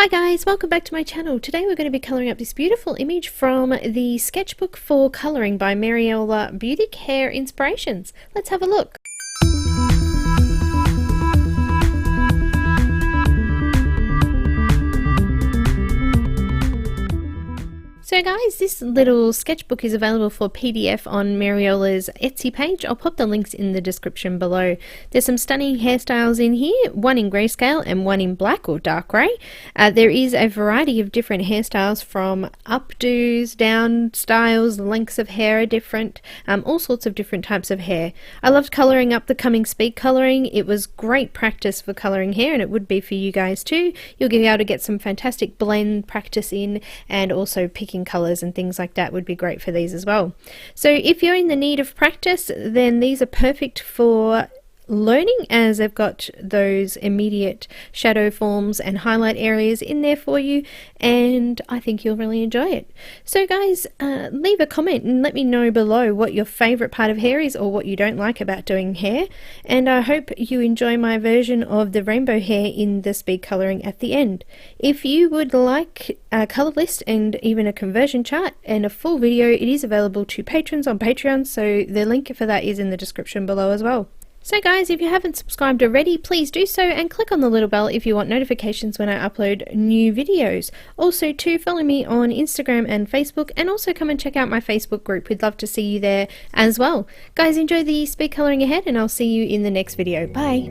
Hi guys, welcome back to my channel. Today we're going to be colouring up this beautiful image from the sketchbook for colouring by Mariola Budek Hair Inspirations. Let's have a look. So guys, this little sketchbook is available for PDF on Mariola's Etsy page. I'll pop the links in the description below. There's some stunning hairstyles in here, one in grayscale and one in black or dark grey. There is a variety of different hairstyles, from updos, down styles, lengths of hair are different, all sorts of different types of hair. I loved colouring up the coming speed colouring. It was great practice for colouring hair, and it would be for you guys too. You'll be able to get some fantastic blend practice in, and also picking colours and things like that would be great for these as well. So if you're in the need of practice, then these are perfect for learning, as they've got those immediate shadow forms and highlight areas in there for you, and I think you'll really enjoy it. So guys, leave a comment and let me know below what your favourite part of hair is, or what you don't like about doing hair, and I hope you enjoy my version of the rainbow hair in the speed colouring at the end. If you would like a colour list and even a conversion chart and a full video, it is available to patrons on Patreon, so the link for that is in the description below as well. So guys, if you haven't subscribed already, please do so, and click on the little bell if you want notifications when I upload new videos. Also to follow me on Instagram and Facebook, and also come and check out my Facebook group. We'd love to see you there as well. Guys, enjoy the speed colouring ahead, and I'll see you in the next video. Bye!